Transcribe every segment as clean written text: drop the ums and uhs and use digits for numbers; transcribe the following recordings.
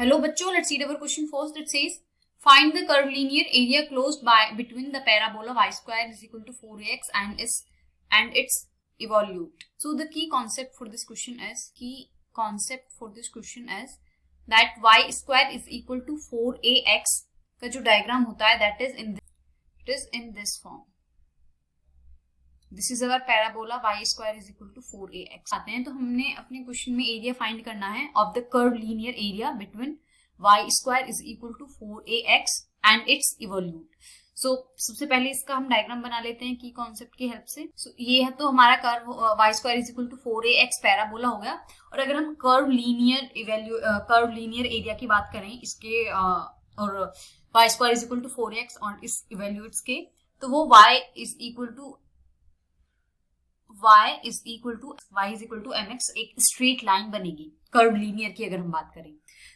Hello बच्चों, let's read our question first. It says find the curvilinear area closed by between the parabola y square is equal to 4ax and its evolute. So the key concept for this question is that y square is equal to 4ax का जो diagram होता है that is in this form. This is our parabola y square is equal to 4ax. आते हैं तो हमने अपने question में एरिया फाइंड करना है of the curve linear area between y square is equal to 4ax and it's evolute. So सबसे पहले इसका हम डायग्राम बना लेते हैं की कॉन्सेप्ट की हेल्प से. सो ये है तो हमारा curve y square is equal to 4ax parabola हो गया. और अगर हम कर्व लीनियर एरिया की बात करें इसके और y square is equal to 4ax और इस इवोल्यूट्स के, तो वो y is equal to mx एक स्ट्रेट लाइन बनेगी कर्व लीनियर की. अगर हम बात करें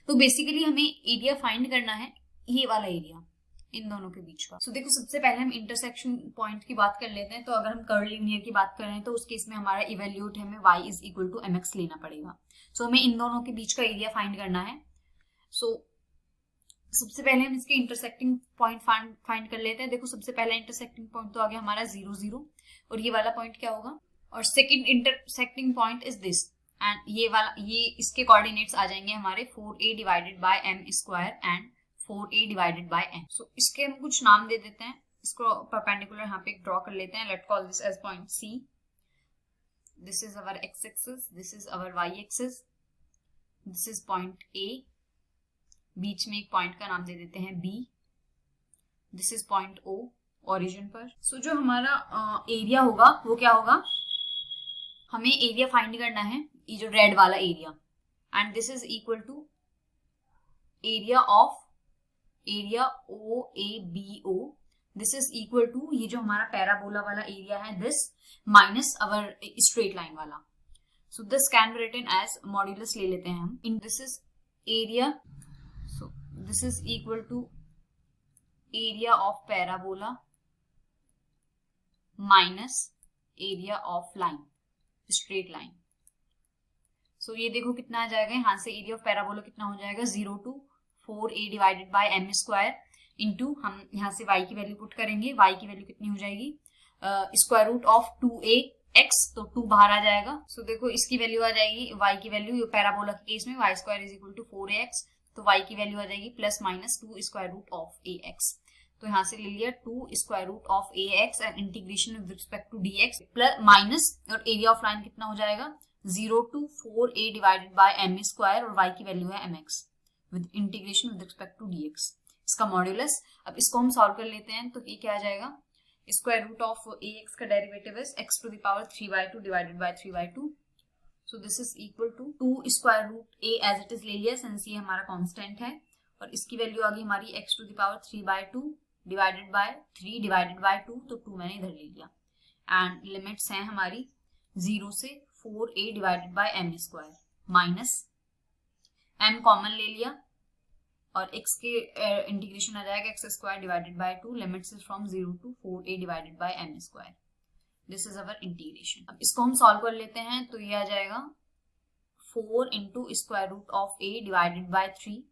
तो बेसिकली हमें एरिया फाइंड करना है, ये वाला एरिया इन दोनों के बीच का. सो देखो सबसे पहले हम इंटरसेक्शन पॉइंट की बात कर लेते हैं. तो अगर हम कर्व लीनियर की बात करें तो उस केस में हमारा इवैल्यूएट हमें y is equal to mx लेना पड़ेगा. सो हमें इन दोनों के बीच का एरिया फाइंड करना है. सो सबसे पहले हम इसके इंटरसेक्टिंग पॉइंट फाइंड कर लेते हैं. देखो सबसे पहला इंटरसेक्टिंग पॉइंट तो आ गया हमारा 0 0 और ये वाला पॉइंट क्या होगा, और second intersecting point is this and ये इसके कोऑर्डिनेट्स आ जाएंगे हमारे 4a divided by m square and 4a divided by m. सो इसके हम कुछ नाम दे देते हैं. इसको परपेंडिकुलर यहाँ पे ड्रॉ कर लेते हैं. Let call this as point C. This is our x axis, this is our y axis, this is point A. बीच में एक पॉइंट का नाम दे देते हैं B. This is point O origin पर. सो जो हमारा एरिया होगा वो क्या होगा, हमें एरिया फाइंड करना है ये जो रेड वाला area, and this is equal to area OABO. This is equal to ये जो हमारा पैराबोला वाला एरिया है this minus our straight line वाला. So this can be written as modulus ले लेते हैं हम. In this is area, so this is equal to area of parabola minus area of line, straight line. So ये देखो कितना आ जाएगा, यहाँ से एरिया ऑफ पैराबोला कितना हो जाएगा 0 to 4a divided by m square into हम यहाँ से y की वैल्यू पुट करेंगे. y की वैल्यू कितनी हो जाएगी, स्क्वायर रूट ऑफ 2ax, तो 2 बाहर आ जाएगा. सो देखो इसकी वैल्यू आ जाएगी, y की वैल्यू पैराबोला के केस में y square is equal to 4ax, तो y की वैल्यू आ जाएगी plus minus 2 square root of ax. तो यहाँ से ले लिया 2 square root of ax and integration with respect to dx plus minus, और एरिया ऑफ लाइन कितना हो जाएगा 0 to 4a divided by m square, और y की वैल्यू है mx with integration with respect to dx. इसका मॉड्यूलस. अब इसको हम सॉल्व कर लेते हैं तो ये क्या आ जाएगा, स्क्वायर रूट ऑफ ax का derivative is x to the power 3/2 divided by 3/2. So this is equal to 2 square root a as it is ले लिया सिंस ये हमारा कांस्टेंट है, और इसकी वैल्यू आ गई हमारी x to the power 3/2 divided by 3 divided by 2, तो 2 मैंने इधर ले लिया. एंड लिमिट्स हैं हमारी 0 से 4a divided by m square minus m common ले लिया, और x के इंटीग्रेशन आ जाएगा x square divided by 2. Limits is from 0 to 4a divided by m square. This is our integration. अब इसको हम सॉल्व कर लेते हैं तो ये आ जाएगा 4 into square root of a divided by 3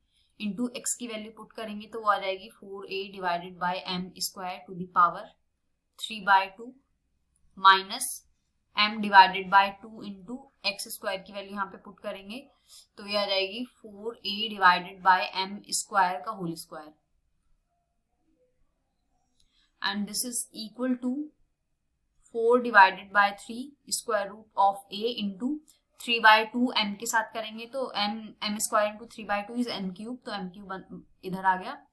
into x की वैल्यू पुट करेंगे तो वो आ जाएगी 4a divided by m square to the power 3/2 minus m divided by 2 into x square की वैल्यू यहाँ पे पुट करेंगे तो ये आ जाएगी 4a divided by m square का whole square, and this is equal to 4 divided by 3 square root of a into 3/2 m के साथ करेंगे तो m square into 3/2 is m cube, तो m क्यूब इधर आ गया,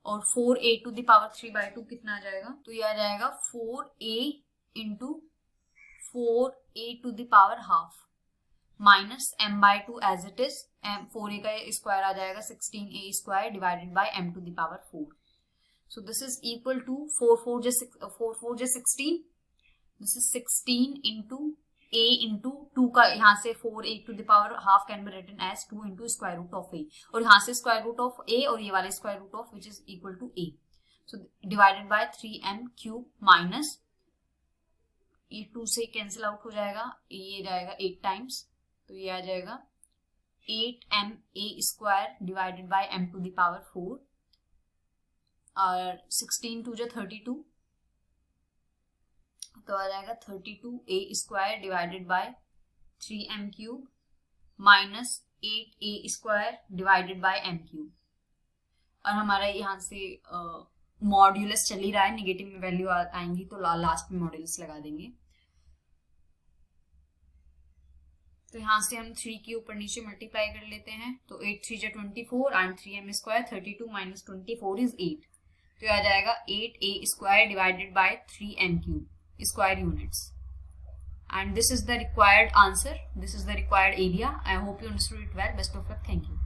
और 4a टू द पावर 3/2 कितना आ जाएगा, तो ये आ जाएगा 4a into 4a to the power half minus m/2 as it is. 4a का स्क्वायर आ जाएगा 16a square divided by m to the power 4. So this is equal to 4 4 16. This is 16 into a into 2 का यहाँ से 4a to the power half can be written as 2 into square root of a, और यहाँ से square root of a और ये वाले square root of which is equal to a. So divided by 3m cube minus ये 2 से cancel out हो जाएगा, ये जाएगा 8 टाइम्स, तो ये आ जाएगा 8ma² divided by m to the power 4 और 16 2 जो 32, तो आ जाएगा 32a² divided by 3m³ minus 8a² divided by m³। और हमारा यहाँ से मॉड्यूलस चल ही रहा है, निगेटिव में वैल्यू आएंगी तो लास्ट में मॉड्यूलस लगा देंगे। तो यहाँ से हम 3 के ऊपर नीचे मल्टीप्लाई कर लेते हैं, तो 8 3 जो 24 एंड 3m² 32 माइनस 24 इज 8, तो आ जाएगा 8a² divided by 3m³ square units. And this is the required answer. This is the required area. I hope you understood it well. Best of luck. Thank you.